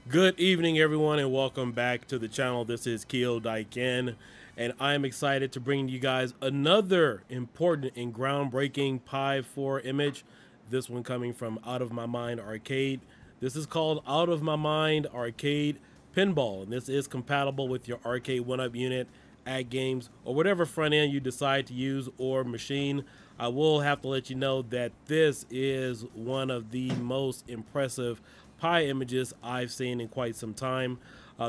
Good evening, everyone, and welcome back to the channel. This is Kyo Daiken, and I am excited to bring you guys another important and groundbreaking Pi4 image. This one coming from Out of My Mind Arcade. This is called Out of My Mind Arcade Pinball, and this is compatible with your Arcade1up unit, Atgames, or whatever front end you decide to use or machine. I will have to let you know that this is one of the most impressive Pi images I've seen in quite some time.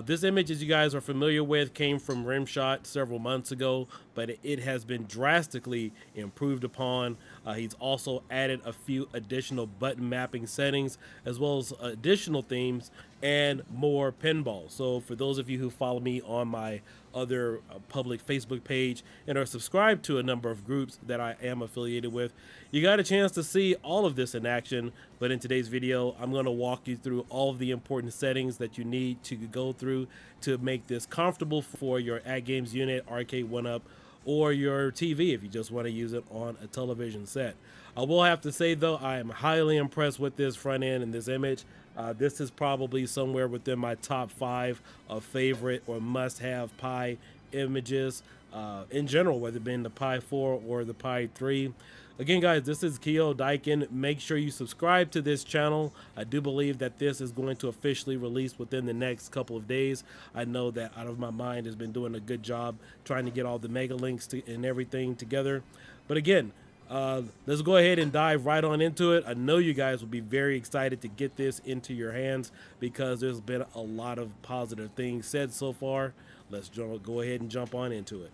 This image, as you guys are familiar with, came from Rimshot several months ago, but it has been drastically improved upon. He's also added a few additional button mapping settings, as well as additional themes and more pinball. So for those of you who follow me on my other public Facebook page and are subscribed to a number of groups that I am affiliated with, you got a chance to see all of this in action. But in today's video, I'm going to walk you through all of the important settings that you need to go through to make this comfortable for your Atgames unit, Arcade1up, or your TV if you just want to use it on a television set. I will have to say though, I am highly impressed with this front end and this image. This is probably somewhere within my top 5 of favorite or must-have Pi images in general, whether it be the Pi4 or the Pi3. Again, guys, this is Kyo Daiken. Make sure you subscribe to this channel. I do believe that this is going to officially release within the next couple of days. I know that Out of My Mind has been doing a good job trying to get all the mega links and everything together. But again, let's go ahead and dive right on into it. I know you guys will be very excited to get this into your hands because there's been a lot of positive things said so far. Let's go ahead and jump on into it.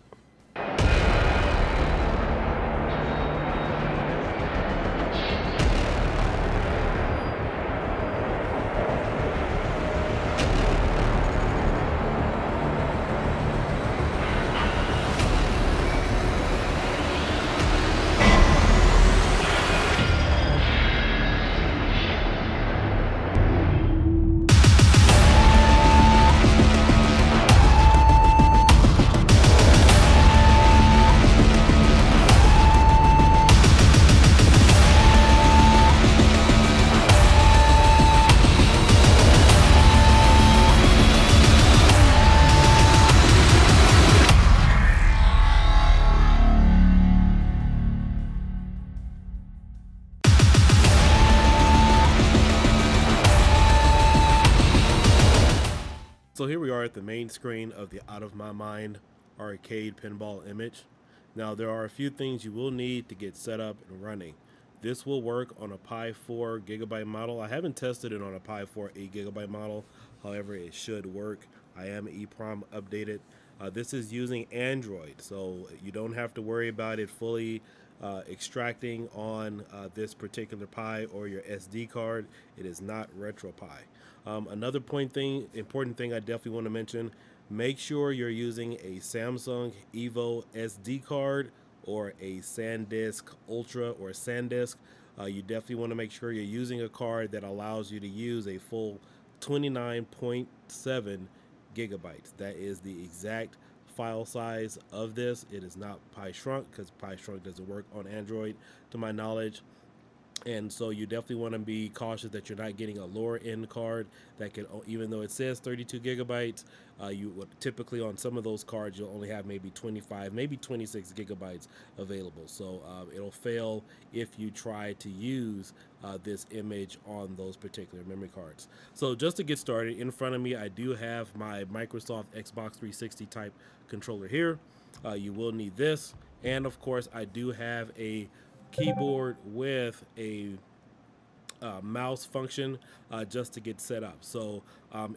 So here we are at the main screen of the Out of My Mind Arcade Pinball image. Now there are a few things you will need to get set up and running. This will work on a Pi4 gigabyte model. I haven't tested it on a Pi4 8 gigabyte model. However, it should work. I am eeprom updated. This is using Android, so you don't have to worry about it fully extracting on this particular Pi or your SD card. It is not retropie. Another important thing I definitely want to mention, make sure you're using a Samsung Evo SD card or a SanDisk Ultra or SanDisk. You definitely want to make sure you're using a card that allows you to use a full 29.7 gigabytes. That is the exact file size of this. It is not Pi Shrunk because Pi Shrunk doesn't work on Android to my knowledge. And so you definitely want to be cautious that you're not getting a lower end card that can, even though it says 32 gigabytes, you would typically on some of those cards you'll only have maybe 25, maybe 26 gigabytes available. So it'll fail if you try to use this image on those particular memory cards. So just to get started, in front of me I do have my Microsoft Xbox 360 type controller here. You will need this, and of course I do have a keyboard with a mouse function just to get set up. So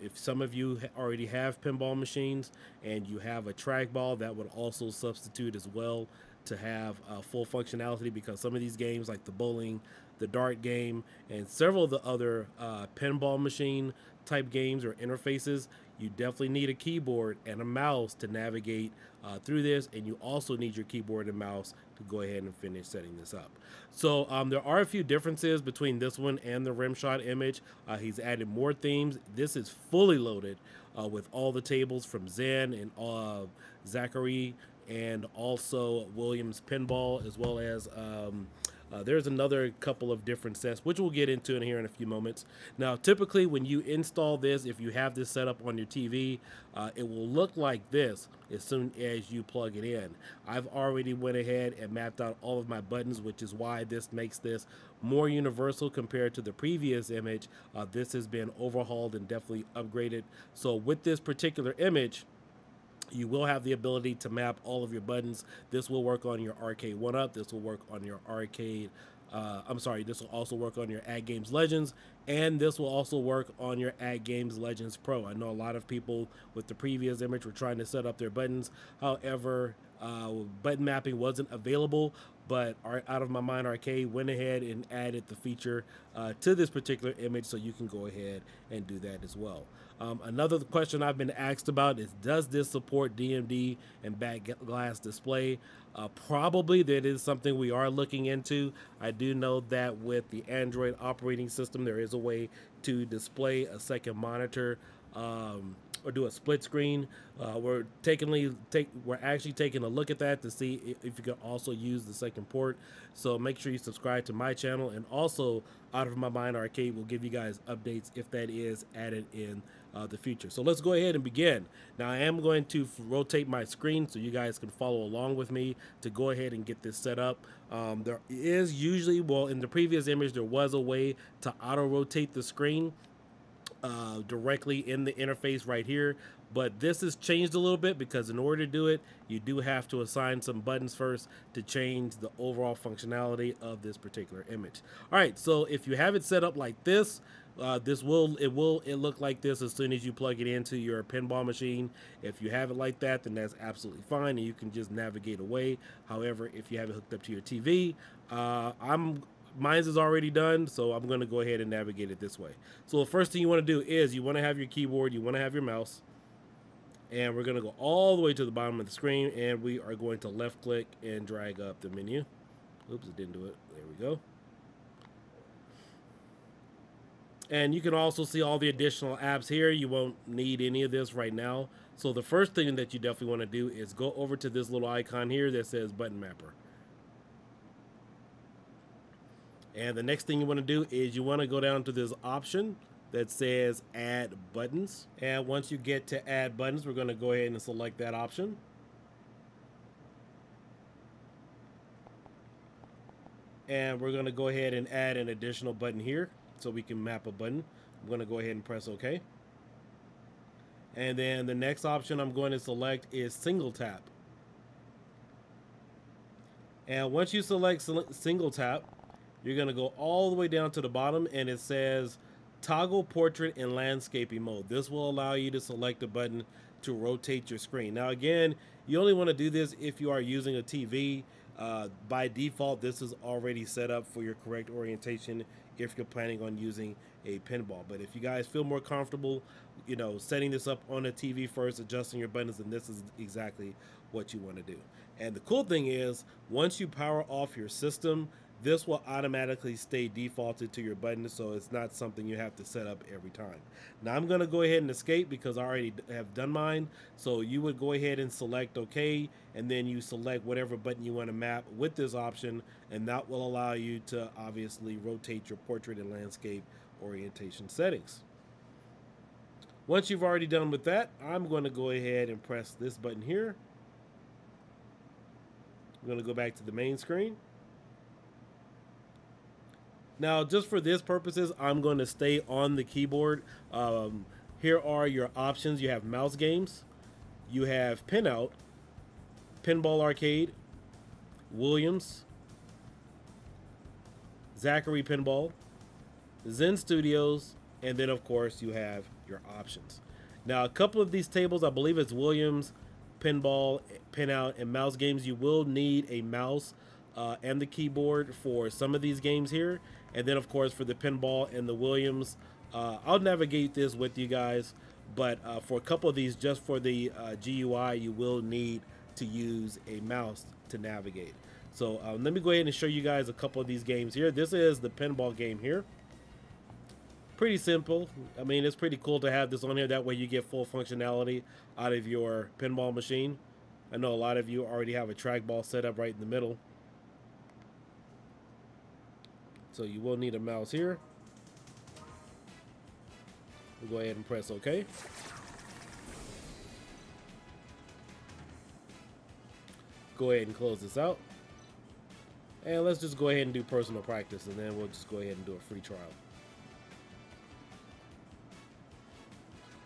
if some of you already have pinball machines and you have a trackball, that would also substitute as well to have full functionality, because some of these games like the bowling, the dart game, and several of the other pinball machine type games or interfaces, you definitely need a keyboard and a mouse to navigate through this, and you also need your keyboard and mouse to go ahead and finish setting this up. So there are a few differences between this one and the Rimshot image. He's added more themes. This is fully loaded with all the tables from Zen and Zacariah and also Williams Pinball, as well as There's another couple of different sets, which we'll get into in here in a few moments. Now, typically when you install this, if you have this set up on your TV, it will look like this as soon as you plug it in. I've already went ahead and mapped out all of my buttons, which is why this makes this more universal compared to the previous image. This has been overhauled and definitely upgraded. So with this particular image, you will have the ability to map all of your buttons. This will work on your Arcade1up. This will work on your this will also work on your Atgameslegends, and this will also work on your Atgameslegends Pro. I know a lot of people with the previous image were trying to set up their buttons. However, button mapping wasn't available, but Out of My Mind Arcade went ahead and added the feature to this particular image, so you can go ahead and do that as well. Another question I've been asked about is, does this support DMD and back glass display? Probably that is something we are looking into. I do know that with the Android operating system, there is a way to display a second monitor or do a split screen. We're actually taking a look at that to see if you can also use the second port. So make sure you subscribe to my channel, and also Out of My Mind Arcade will give you guys updates if that is added in the future. So let's go ahead and begin. Now I am going to rotate my screen so you guys can follow along with me to go ahead and get this set up. There is usually, well, in the previous image there was a way to auto rotate the screen directly in the interface right here, but this has changed a little bit because in order to do it, you do have to assign some buttons first to change the overall functionality of this particular image. All right, so if you have it set up like this, it will look like this as soon as you plug it into your pinball machine. If you have it like that, then that's absolutely fine, and you can just navigate away. However, if you have it hooked up to your TV, mine's is already done, so I'm going to go ahead and navigate it this way. So the first thing you want to do is you want to have your keyboard, you want to have your mouse, and we're going to go all the way to the bottom of the screen, and we are going to left click and drag up the menu. Oops, it didn't do it. There we go. And you can also see all the additional apps here. You won't need any of this right now. So the first thing that you definitely want to do is go over to this little icon here that says Button Mapper. And the next thing you want to do is you want to go down to this option that says Add Buttons. And once you get to Add Buttons, we're going to go ahead and select that option. And we're going to go ahead and add an additional button here so we can map a button. I'm going to go ahead and press OK. And then the next option I'm going to select is Single Tap. And once you select Single Tap, you're going to go all the way down to the bottom, and it says Toggle Portrait and Landscaping Mode. This will allow you to select a button to rotate your screen. Now again, you only want to do this if you are using a TV. By default, this is already set up for your correct orientation if you're planning on using a pinball. But if you guys feel more comfortable, you know, setting this up on a TV first, adjusting your buttons, then this is exactly what you want to do. And the cool thing is, once you power off your system, this will automatically stay defaulted to your buttons, so it's not something you have to set up every time. Now I'm going to go ahead and escape because I already have done mine. So you would go ahead and select OK, and then you select whatever button you want to map with this option, and that will allow you to obviously rotate your portrait and landscape orientation settings. Once you've already done with that, I'm going to go ahead and press this button here. I'm going to go back to the main screen. Now, just for this purposes, I'm going to stay on the keyboard. Here are your options. You have mouse games, you have Pinout, Pinball Arcade, Williams, Zacariah Pinball, Zen Studios, and then of course you have your options. Now, a couple of these tables, I believe it's Williams, Pinball, Pinout, and mouse games. You will need a mouse and the keyboard for some of these games here. And then of course for the pinball and the Williams, I'll navigate this with you guys, but for a couple of these, just for the GUI, you will need to use a mouse to navigate. So let me go ahead and show you guys a couple of these games here. This is the pinball game here. Pretty simple. I mean, it's pretty cool to have this on here. That way you get full functionality out of your pinball machine. I know a lot of you already have a trackball set up right in the middle. So you will need a mouse here. We'll go ahead and press OK. Go ahead and close this out. And let's just go ahead and do personal practice, and then we'll just go ahead and do a free trial.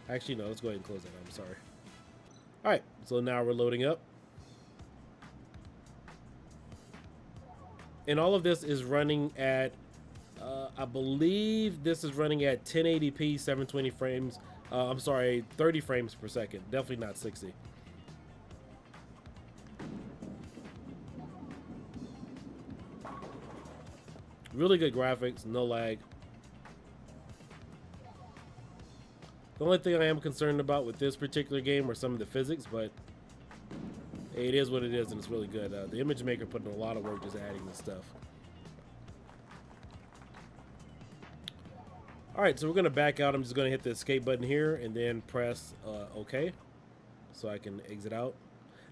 Actually, no, let's go ahead and close that. I'm sorry. All right, so now we're loading up. And all of this is running at, I believe this is running at 1080p, 720 frames. I'm sorry, 30 frames per second. Definitely not 60. Really good graphics, no lag. The only thing I am concerned about with this particular game are some of the physics, but it is what it is, and it's really good. The image maker put in a lot of work just adding this stuff. All right, so we're going to back out. I'm just going to hit the escape button here and then press OK so I can exit out.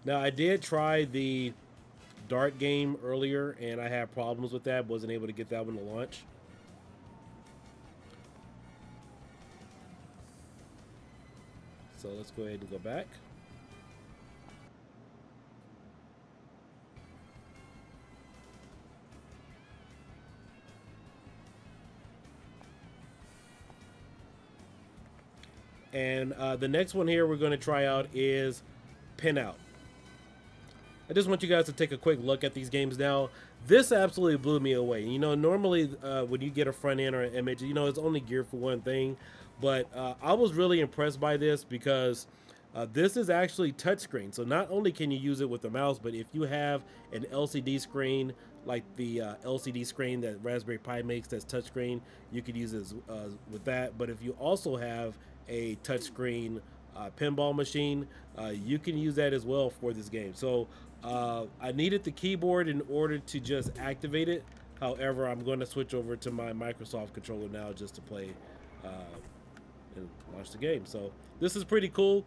Now, I did try the dart game earlier, and I had problems with that. Wasn't able to get that one to launch. So let's go ahead and go back. And the next one here we're going to try out is Pinout. I just want you guys to take a quick look at these games now. This absolutely blew me away. You know, normally when you get a front end or an image, you know, it's only geared for one thing. But I was really impressed by this because this is actually touchscreen. So not only can you use it with the mouse, but if you have an LCD screen, like the LCD screen that Raspberry Pi makes that's touchscreen, you could use it with that. But if you also have a touchscreen pinball machine, you can use that as well for this game. So I needed the keyboard in order to just activate it. However, I'm going to switch over to my Microsoft controller now just to play and launch the game. So this is pretty cool.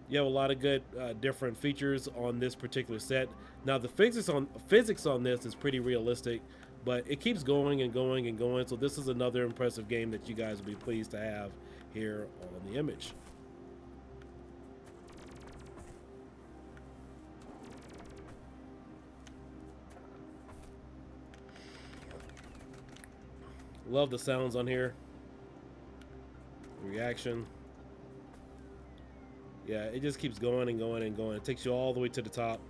You have a lot of good different features on this particular set. Now the physics on this is pretty realistic, but it keeps going and going and going. So this is another impressive game that you guys will be pleased to have here on the image. Love the sounds on here. Reaction. Yeah, it just keeps going and going and going. It takes you all the way to the top.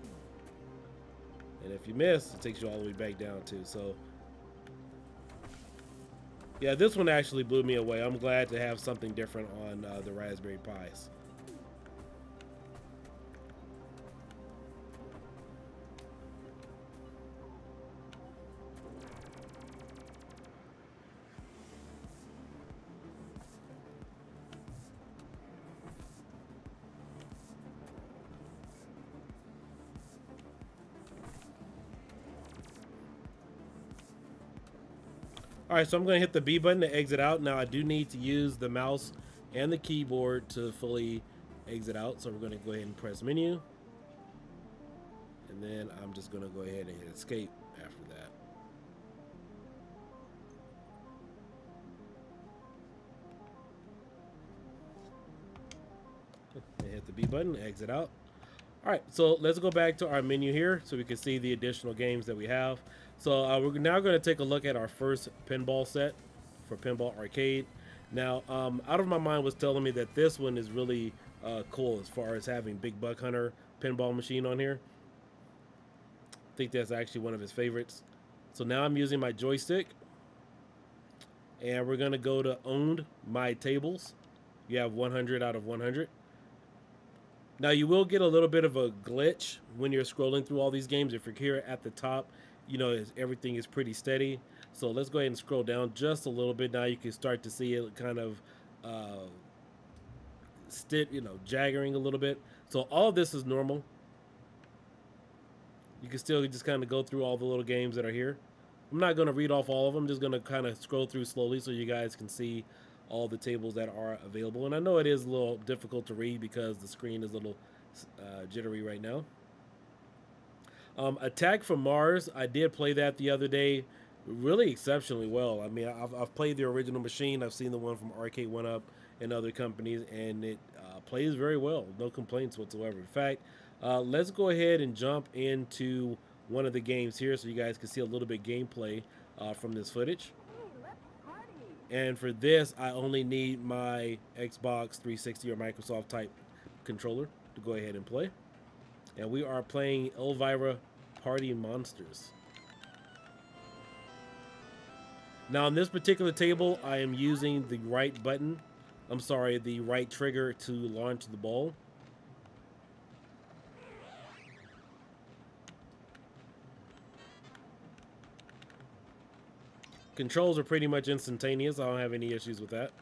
And if you miss, it takes you all the way back down too. So yeah, this one actually blew me away. I'm glad to have something different on the Raspberry Pis. All right, so I'm going to hit the B button to exit out. Now I do need to use the mouse and the keyboard to fully exit out. So we're going to go ahead and press menu. And then I'm just going to go ahead and hit escape after that. And hit the B button, exit out. All right, so let's go back to our menu here so we can see the additional games that we have. So we're now going to take a look at our first pinball set for Pinball Arcade. Now, Out of My Mind was telling me that this one is really cool as far as having Big Buck Hunter pinball machine on here. I think that's actually one of his favorites. So now I'm using my joystick. And we're going to go to Owned My Tables. You have 100 out of 100. Now you will get a little bit of a glitch when you're scrolling through all these games. If you're here at the top, you know, everything is pretty steady. So let's go ahead and scroll down just a little bit. Now you can start to see it kind of jaggering a little bit. So all of this is normal. You can still just kind of go through all the little games that are here. I'm not going to read off all of them. I'm just going to kind of scroll through slowly so you guys can see all the tables that are available. And I know it is a little difficult to read because the screen is a little jittery right now. Attack from Mars, I did play that the other day, really exceptionally well. I mean, I've played the original machine. I've seen the one from Arcade1up and other companies, and it plays very well. No complaints whatsoever. In fact, let's go ahead and jump into one of the games here so you guys can see a little bit gameplay from this footage. And for this, I only need my Xbox 360 or Microsoft type controller to go ahead and play. And we are playing Elvira Party Monsters. Now on this particular table, I am using the right button. I'm sorry, the right trigger to launch the ball. Controls are pretty much instantaneous. I don't have any issues with that.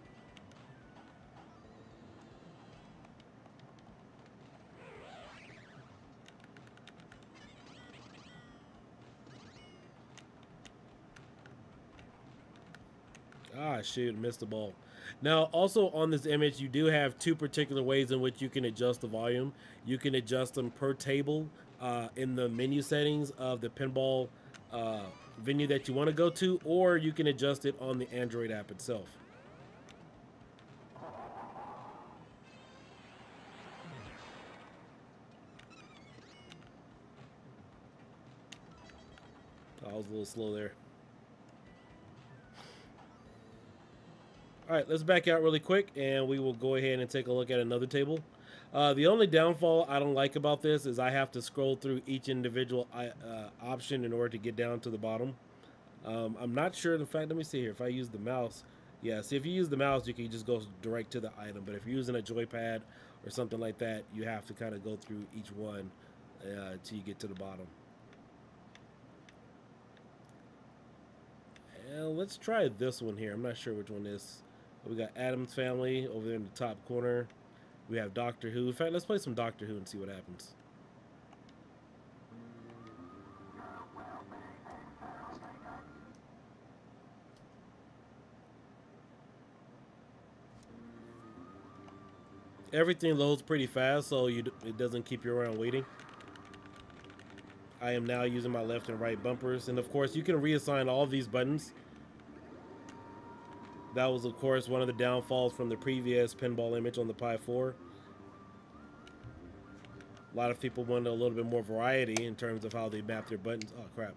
Ah, shoot, missed the ball. Now, also on this image, you do have two particular ways in which you can adjust the volume. You can adjust them per table in the menu settings of the pinball venue that you want to go to, or you can adjust it on the Android app itself. I was a little slow there. All right, let's back out really quick, and we will go ahead and take a look at another table. The only downfall I don't like about this is I have to scroll through each individual option in order to get down to the bottom. I'm not sure. In fact, let me see here. If I use the mouse, yeah, see, if you use the mouse, you can just go direct to the item. But if you're using a joypad or something like that, you have to kind of go through each one till you get to the bottom. And let's try this one here. I'm not sure which one is. We got Addams Family over there in the top corner. We have Doctor Who. In fact, let's play some Doctor Who and see what happens. Everything loads pretty fast, so it doesn't keep you around waiting. I am now using my left and right bumpers, and of course you can reassign all these buttons. That was, of course, one of the downfalls from the previous pinball image on the Pi4. A lot of people wanted a little bit more variety in terms of how they map their buttons. Oh, crap.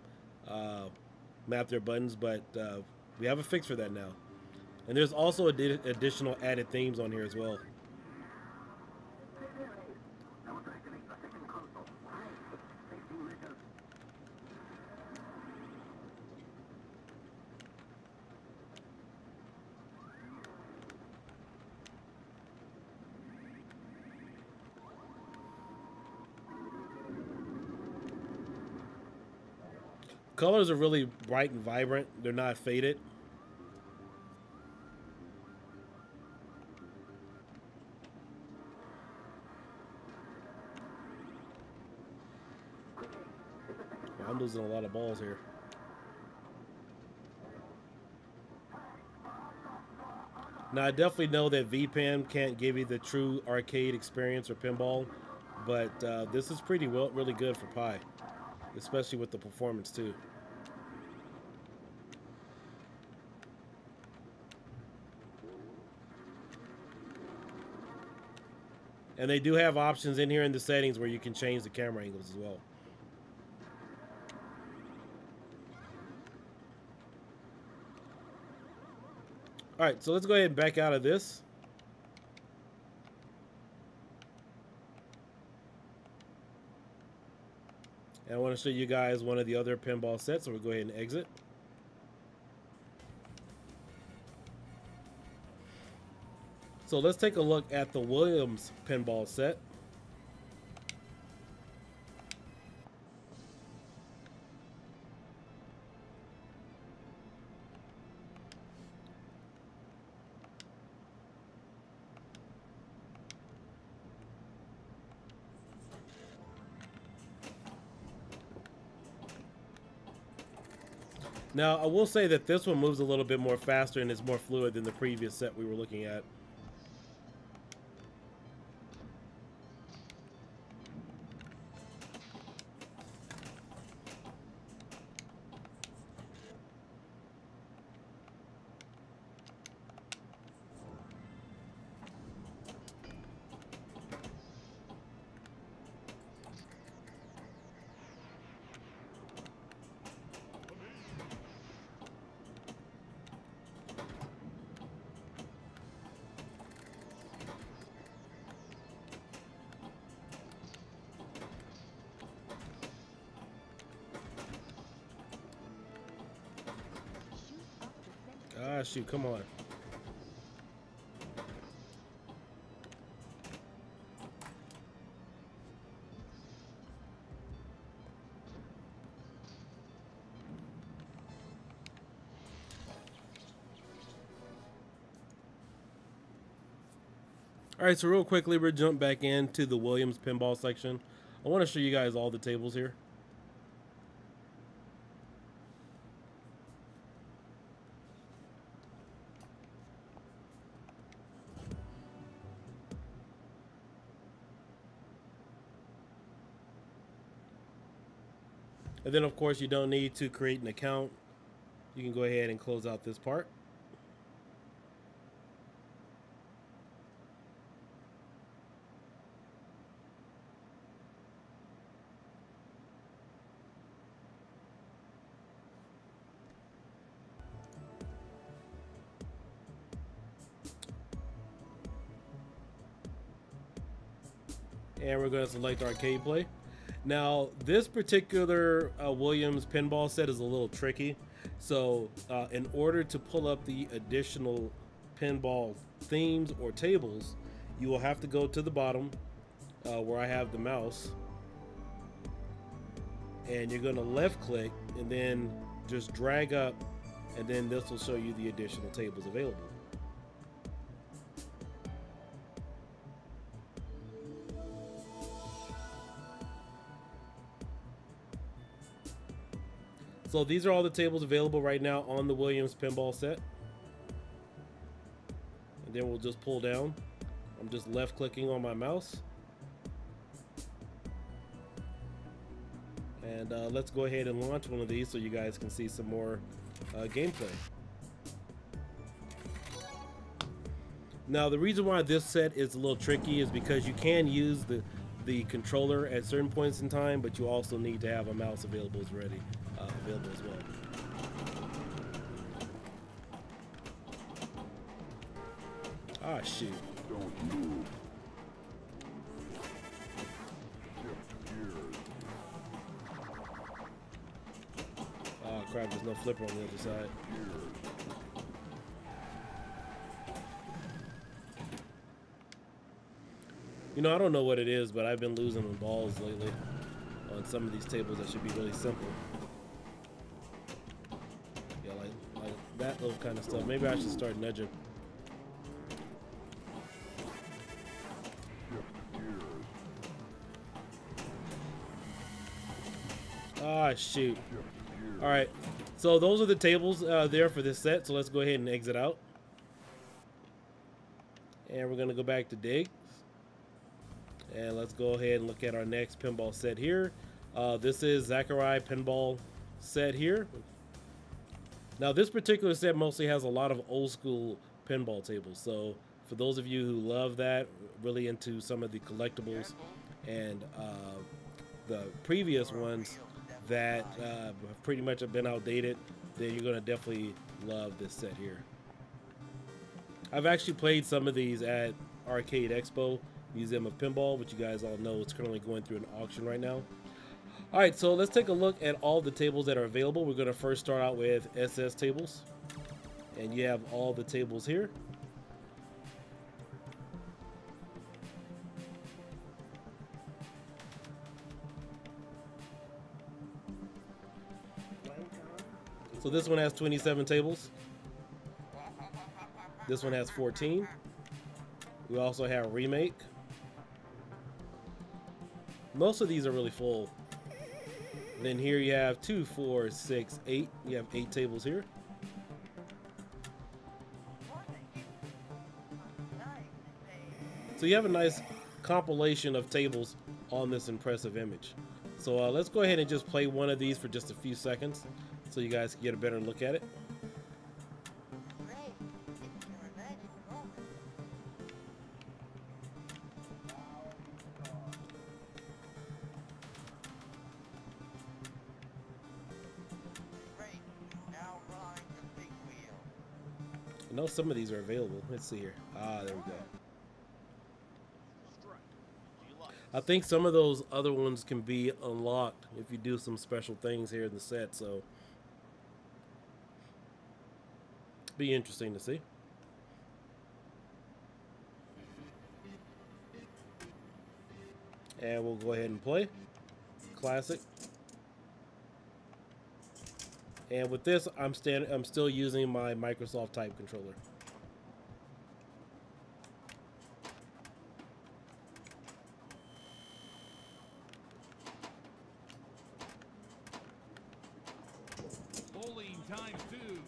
Map their buttons, but we have a fix for that now. And there's also additional added themes on here as well. Colors are really bright and vibrant. They're not faded. I'm losing a lot of balls here. Now, I definitely know that VPN can't give you the true arcade experience or pinball, but this is really good for Pi, especially with the performance too. And they do have options in here in the settings where you can change the camera angles as well. All right, so let's go ahead and back out of this. And I want to show you guys one of the other pinball sets, so we'll go ahead and exit. So let's take a look at the Williams pinball set. Now, I will say that this one moves a little bit more faster and is more fluid than the previous set we were looking at. shoot, come on. All right, so real quickly, we're jump back into the Williams pinball section. I want to show you guys all the tables here. And then, of course, you don't need to create an account. You can go ahead and close out this part. And we're going to select arcade play. Now, this particular Williams pinball set is a little tricky. So in order to pull up the additional pinball themes or tables, you will have to go to the bottom where I have the mouse. And you're going to left click and then just drag up, and then this will show you the additional tables available. So these are all the tables available right now on the Williams pinball set. And then we'll just pull down. I'm just left clicking on my mouse. And let's go ahead and launch one of these so you guys can see some more gameplay. Now the reason why this set is a little tricky is because you can use the controller at certain points in time, but you also need to have a mouse available as well. Ah, shoot. Oh crap, there's no flipper on the other side. You know, I don't know what it is, but I've been losing the balls lately on some of these tables that should be really simple. Yeah, like that little kind of stuff. Maybe I should start nudging. Ah, shoot. All right, so those are the tables there for this set. So let's go ahead and exit out. And we're gonna go back to dig. And let's go ahead and look at our next pinball set here. This is Zacariah Pinball set here. Now this particular set mostly has a lot of old school pinball tables. So for those of you who love that, really into some of the collectibles and the previous ones that pretty much have been outdated, then you're gonna definitely love this set here. I've actually played some of these at Arcade Expo, Museum of Pinball, which you guys all know is currently going through an auction right now. All right, so let's take a look at all the tables that are available. We're gonna first start out with SS tables, and you have all the tables here. So this one has 27 tables. This one has 14. We also have Remake. Most of these are really full. Then here you have 2, 4, 6, 8. You have 8 tables here. So you have a nice compilation of tables on this impressive image. So let's go ahead and just play one of these for just a few seconds so you guys can get a better look at it. I know some of these are available. Let's see here. Ah, there we go. I think some of those other ones can be unlocked if you do some special things here in the set. So Be interesting to see. And we'll go ahead and play. Classic. And with this, I'm still using my Microsoft Type controller. Bowling times 2.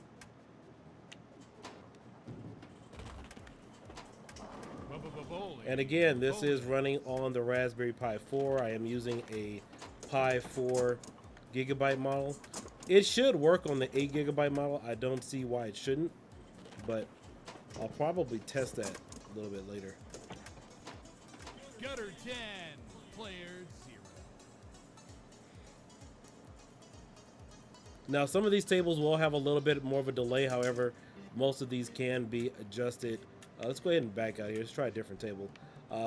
And again, this is running on the Raspberry Pi 4. I am using a Pi4 gigabyte model. It should work on the 8 gigabyte model. I don't see why it shouldn't, but I'll probably test that a little bit later. Gutter 10, player 0. Now, some of these tables will have a little bit more of a delay. However, most of these can be adjusted. Let's go ahead and back out here. Let's try a different table.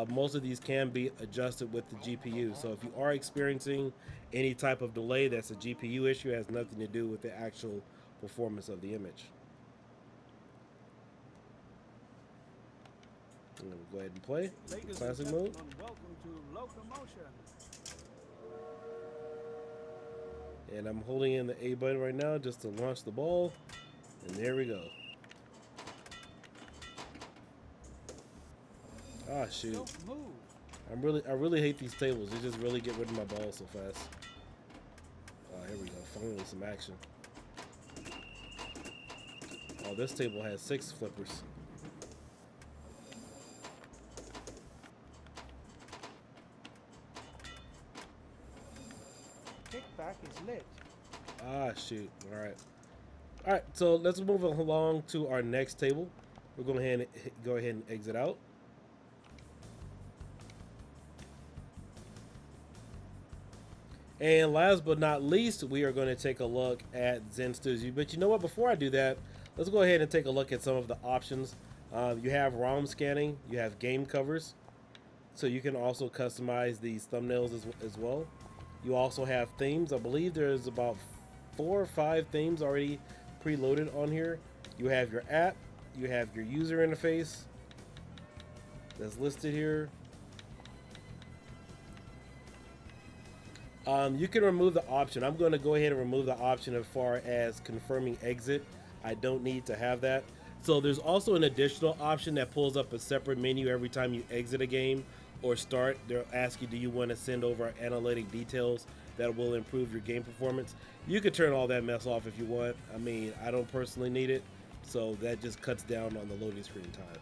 Most of these can be adjusted with the GPU. So if you are experiencing any type of delay, that's a GPU issue. It has nothing to do with the actual performance of the image. I'm going to go ahead and play. Classic mode. Welcome to Locomotion. And I'm holding in the A button right now just to launch the ball. And there we go. Ah, shoot. I really hate these tables. They just really get rid of my ball so fast. Here we go. Finally some action. Oh, this table has 6 flippers. Kickback is lit. Ah, shoot. All right. All right, so let's move along to our next table. We're going to go ahead and exit out. And last but not least, we are going to take a look at Zen Studios. But you know what? Before I do that, let's go ahead and take a look at some of the options. You have ROM scanning. You have game covers. So you can also customize these thumbnails as well. You also have themes. I believe there's about 4 or 5 themes already preloaded on here. You have your app. You have your user interface that's listed here. You can remove the option. I'm going to go ahead and remove the option as far as confirming exit. I don't need to have that. So there's also an additional option that pulls up a separate menu every time you exit a game or start. They'll ask you, do you want to send over analytic details that will improve your game performance? You could turn all that mess off if you want. I mean, I don't personally need it, so that just cuts down on the loading screen time.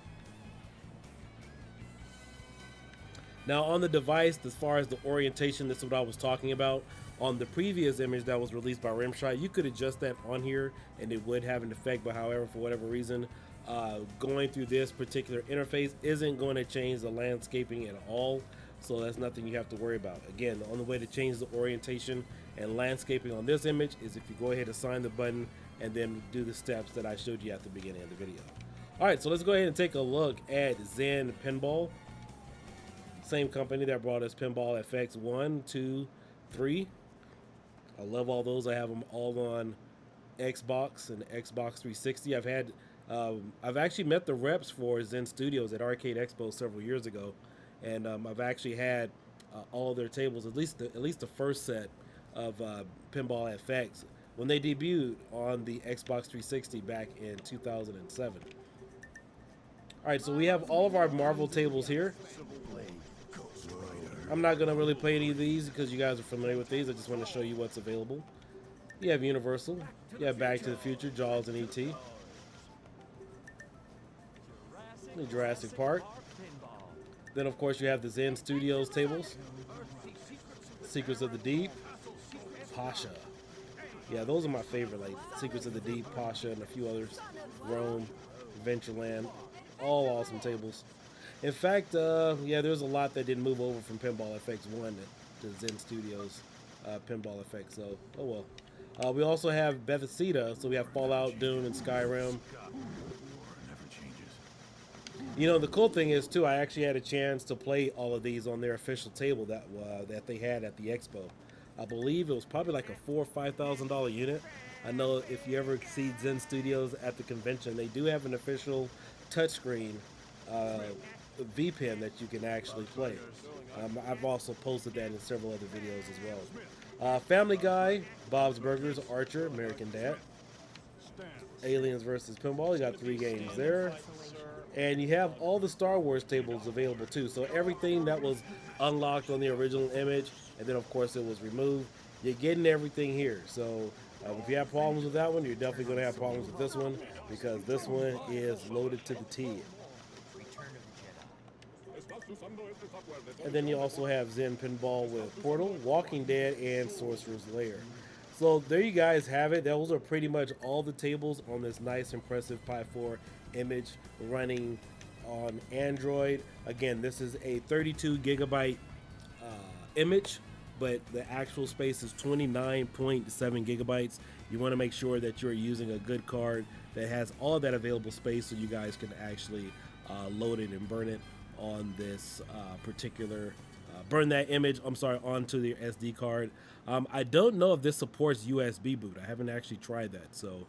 Now on the device, as far as the orientation, this is what I was talking about. On the previous image that was released by Rimshot, you could adjust that on here and it would have an effect, but however, for whatever reason, going through this particular interface isn't going to change the landscaping at all. So that's nothing you have to worry about. Again, the only way to change the orientation and landscaping on this image is if you go ahead and assign the button and then do the steps that I showed you at the beginning of the video. All right, so let's go ahead and take a look at Zen Pinball. Same company that brought us Pinball FX 1, 2, 3. I love all those. I have them all on Xbox and Xbox 360. I've actually met the reps for Zen Studios at Arcade Expo several years ago, and I've actually had all their tables, at least the first set of Pinball FX when they debuted on the Xbox 360 back in 2007. All right, so we have all of our Marvel tables here. I'm not going to really play any of these because you guys are familiar with these. I just want to show you what's available. You have Universal. You have Back to the Future, Jaws, and E.T. Jurassic Park. Then, of course, you have the Zen Studios tables. Secrets of the Deep. Pasha. Yeah, those are my favorite, like Secrets of the Deep, Pasha, and a few others. Rome, Adventureland. All awesome tables. In fact, yeah, there's a lot that didn't move over from Pinball FX 1 to Zen Studios Pinball FX, so oh well. We also have Bethesda, so we have Fallout, Dune, and Skyrim. You know, the cool thing is, too, I actually had a chance to play all of these on their official table that they had at the expo. I believe it was probably like a $4,000 or $5,000 unit. I know if you ever see Zen Studios at the convention, they do have an official touchscreen uh, V-Pen that you can actually play. I've also posted that in several other videos as well. Family Guy, Bob's Burgers, Archer, American Dad, Aliens versus Pinball. You got 3 games there. And you have all the Star Wars tables available too. So everything that was unlocked on the original image, and then of course it was removed, you're getting everything here. So if you have problems with that one, you're definitely going to have problems with this one, because this one is loaded to the T. And then you also have Zen Pinball with Portal, Walking Dead, and Sorcerer's Lair. So there you guys have it. Those are pretty much all the tables on this nice, impressive Pi4 image running on Android. Again, this is a 32 gigabyte image, but the actual space is 29.7 gigabytes. You want to make sure that you're using a good card that has all that available space, so you guys can actually load it and burn it on this particular burn that image, I'm sorry, onto the SD card. I don't know if this supports USB boot. I haven't actually tried that, so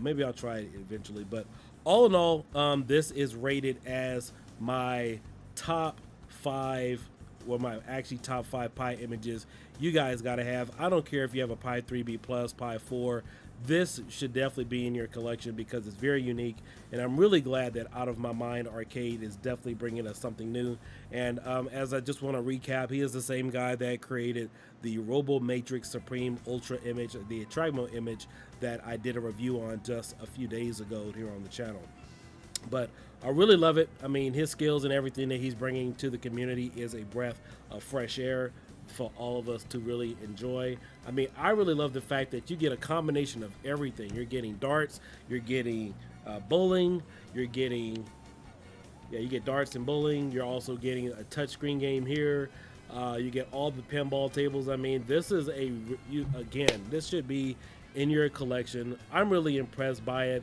maybe I'll try it eventually. But all in all, this is rated as my top 5, well, my actually top 5 Pi images you guys gotta have. I don't care if you have a Pi 3B Plus, Pi 4. This should definitely be in your collection because it's very unique, and I'm really glad that Out of My Mind Arcade is definitely bringing us something new. And as I just want to recap, he is the same guy that created the Robo Matrix Supreme Ultra image, the Atgames image that I did a review on just a few days ago here on the channel. But I really love it. I mean, his skills and everything that he's bringing to the community is a breath of fresh air for all of us to really enjoy. I mean, I really love the fact that you get a combination of everything. You're getting darts, you're getting bowling, you're getting, you get darts and bowling. You're also getting a touchscreen game here. You get all the pinball tables. I mean, this is again, this should be in your collection. I'm really impressed by it.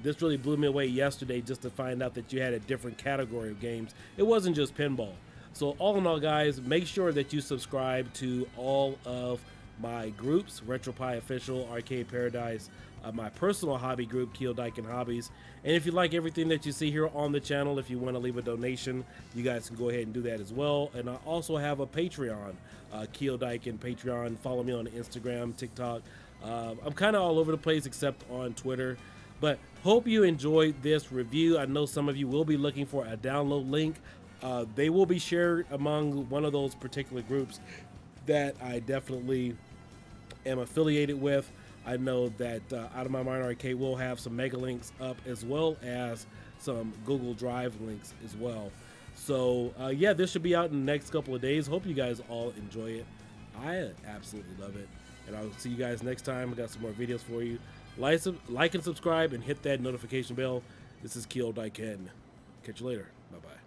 This really blew me away yesterday just to find out that you had a different category of games. It wasn't just pinball. So all in all, guys, make sure that you subscribe to all of my groups: retropie Official, Arcade Paradise, my personal hobby group, Keel Dyken Hobbies. And if you like everything that you see here on the channel, if you want to leave a donation, you guys can go ahead and do that as well. And I also have a Patreon, Keel Dyken Patreon. Follow me on Instagram, TikTok. I'm kind of all over the place except on Twitter. But hope you enjoyed this review. I know some of you will be looking for a download link. They will be shared among one of those particular groups that I definitely am affiliated with. I know that Out of My Mind Arcade will have some mega links up, as well as some Google Drive links as well. So yeah, this should be out in the next couple of days. Hope you guys all enjoy it. I absolutely love it, and I'll see you guys next time. I got some more videos for you. Like and subscribe and hit that notification bell. This is Keel Dyken. Catch you later. Bye bye.